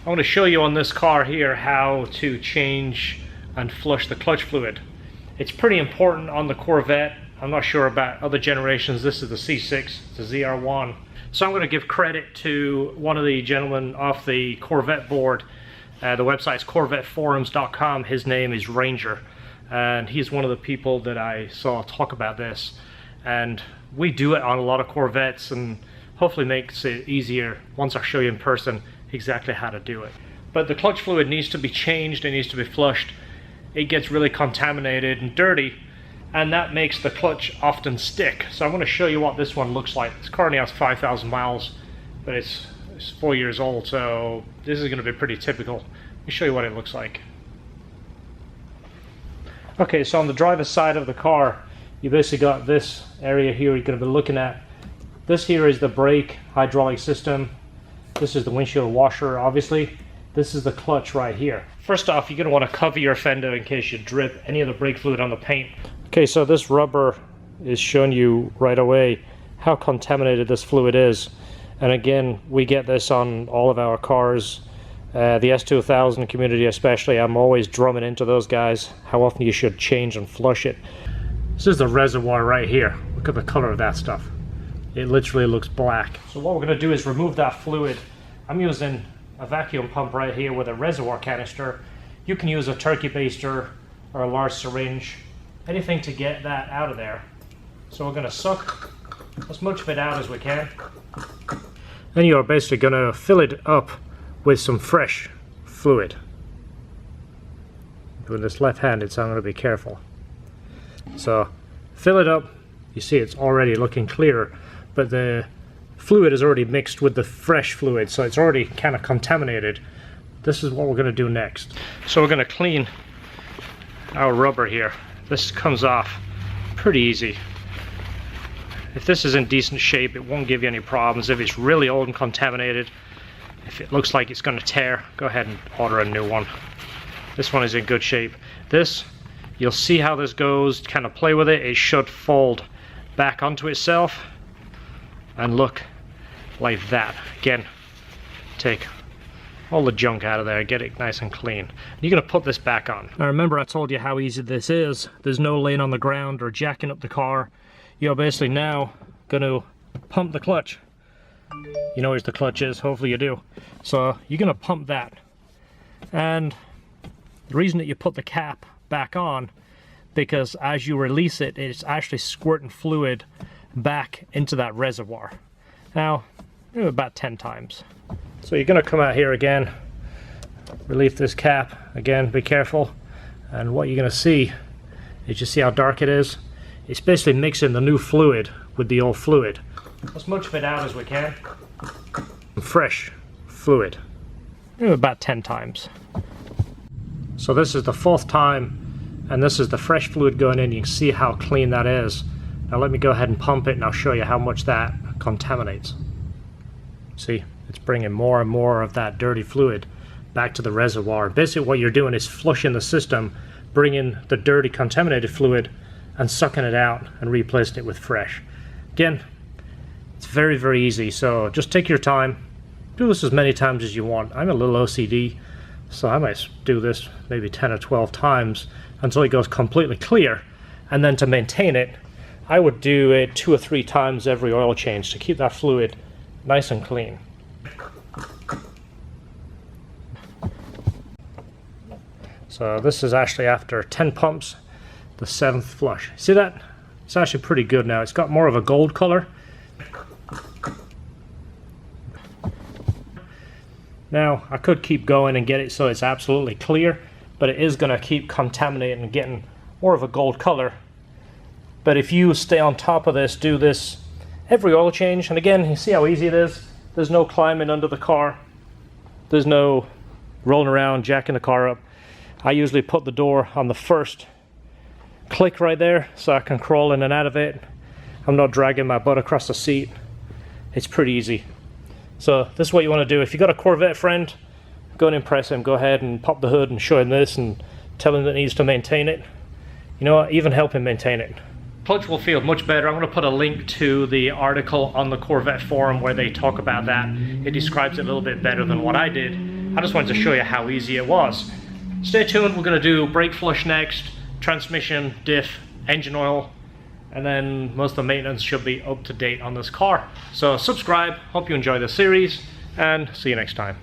I want to show you on this car here how to change and flush the clutch fluid. It's pretty important on the Corvette. I'm not sure about other generations. This is the C6, the ZR1. So I'm going to give credit to one of the gentlemen off the Corvette board. The website's corvetteforums.com. His name is Ranger, and he's one of the people that I saw talk about this. And we do it on a lot of Corvettes, and hopefully makes it easier once I show you in person exactly how to do it. But the clutch fluid needs to be changed, it needs to be flushed. It gets really contaminated and dirty, and that makes the clutch often stick. So I'm going to show you what this one looks like. This car only has 5,000 miles, but it's 4 years old, so this is going to be pretty typical. Let me show you what it looks like. Okay, so on the driver's side of the car, you basically got this area here you're going to be looking at. This here is the brake hydraulic system. This is the windshield washer, obviously. This is the clutch right here. First off, you're going to want to cover your fender in case you drip any of the brake fluid on the paint. Okay, so this rubber is showing you right away how contaminated this fluid is. And again, we get this on all of our cars. The S2000 community especially, I'm always drumming into those guys how often you should change and flush it. This is the reservoir right here. Look at the color of that stuff. It literally looks black. So what we're going to do is remove that fluid. I'm using a vacuum pump right here with a reservoir canister. You can use a turkey baster or a large syringe, anything to get that out of there. So we're going to suck as much of it out as we can. Then you're basically going to fill it up with some fresh fluid. Doing this left-handed, so I'm going to be careful. So fill it up. You see it's already looking clearer, but the fluid is already mixed with the fresh fluid, so it's already kind of contaminated. This is what we're going to do next. So we're going to clean our rubber here. This comes off pretty easy. If this is in decent shape, it won't give you any problems. If it's really old and contaminated, if it looks like it's going to tear, go ahead and order a new one. This one is in good shape. This, you'll see how this goes, kind of play with it. It should fold back onto itself and look like that. Again, take all the junk out of there, get it nice and clean. You're going to put this back on. Now remember, I told you how easy this is. There's no laying on the ground or jacking up the car. You're basically now going to pump the clutch. You know where the clutch is, hopefully you do. So you're going to pump that. And the reason that you put the cap back on, because as you release it, it's actually squirting fluid back into that reservoir. Now, about 10 times. So you're going to come out here again, relieve this cap, again, be careful. And what you're going to see is, you see how dark it is? It's basically mixing the new fluid with the old fluid. As much of it out as we can. Fresh fluid. About 10 times. So this is the 4th time, and this is the fresh fluid going in. You can see how clean that is. Now let me go ahead and pump it, and I'll show you how much that contaminates. See, it's bringing more and more of that dirty fluid back to the reservoir. Basically what you're doing is flushing the system, bringing the dirty contaminated fluid and sucking it out and replacing it with fresh. Again, it's very, very easy, so just take your time. Do this as many times as you want. I'm a little OCD, so I might do this maybe 10 or 12 times until it goes completely clear. And then to maintain it, I would do it 2 or 3 times every oil change to keep that fluid nice and clean. So this is actually after 10 pumps, the 7th flush. See that? It's actually pretty good now. It's got more of a gold color. Now, I could keep going and get it so it's absolutely clear, but it is going to keep contaminating and getting more of a gold color. But if you stay on top of this, do this every oil change, and again, you see how easy it is? There's no climbing under the car. There's no rolling around, jacking the car up. I usually put the door on the first click right there so I can crawl in and out of it. I'm not dragging my butt across the seat. It's pretty easy. So this is what you want to do. If you've got a Corvette friend, go and impress him. Go ahead and pop the hood and show him this and tell him that he needs to maintain it. You know what? Even help him maintain it. Clutch will feel much better. I'm going to put a link to the article on the Corvette forum where they talk about that. It describes it a little bit better than what I did. I just wanted to show you how easy it was. Stay tuned, we're going to do brake flush next, transmission, diff, engine oil, and then most of the maintenance should be up to date on this car. So subscribe, hope you enjoy the series, and see you next time.